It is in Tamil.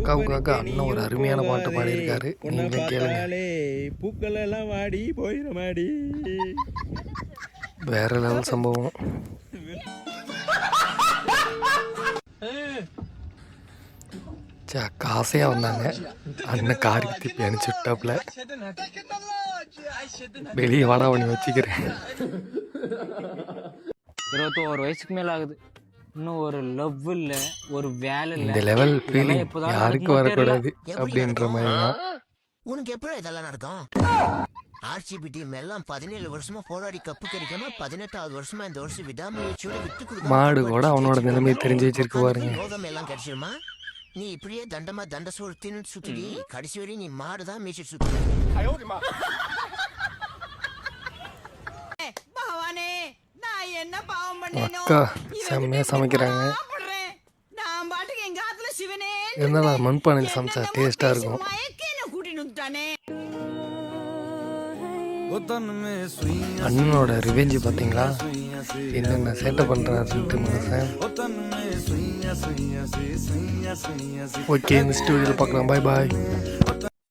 அக்காவுக்காக அண்ணன் ஒரு அருமையான பாட்டு பாடியிருக்காரு. நீங்களும் கேளுங்க. பூக்கள் எல்லாம் வாடி போயிட மாடி. வேற லெவல் சம்பவம். காசையாக வந்தாங்க. அண்ணன் காருக்கு திருப்பி அனுப்பிச்சு விட்டாப்புல. வெளியே வாடா பண்ணி வச்சுக்கிறேன். 21 வயசுக்கு மேல ஆகுது, இன்னும் ஒரு லவ் இல்ல, ஒரு வேலை இல்ல. இந்த லெவல் ஃபீலிங் யாருக்கு வரக்கூடாது அப்படின்ற மாதிரி தான். உனக்கு எப்படி இதெல்லாம் நடக்கும்? ஆர்சிபி டீம் எல்லாம் 17 வருஷமா போராடி கப்பு கிடைக்காம 18வது வருஷமா இந்த வருஷம் விடாமுயற்சியோட விட்டு கொடுக்க மாடு கூட அவனோட நிலைமை தெரிஞ்சு வச்சிருக்கு பாருங்க. யோகம் எல்லாம் கிடைச்சிருமா? நீ இப்படியே தண்டமா தண்ட சோறு தின்னு சுத்தி கடைசி வரையும் நீ மாடுதான் மீச்சு சுத்தி. அக்கா செம்மையா சமைக்கிறாங்க. இருந்தாலும் மண்பானையில் சமைச்சா டேஸ்டா இருக்கும். அண்ணனோட ரிவெஞ்சு பார்த்தீங்களா, என்னென்ன சேட்டை பண்ணுறாருன்ட்டு மனசன். ஓகே, இந்த ஸ்டூடியோவில் பார்க்கலாம். பாய் பாய்.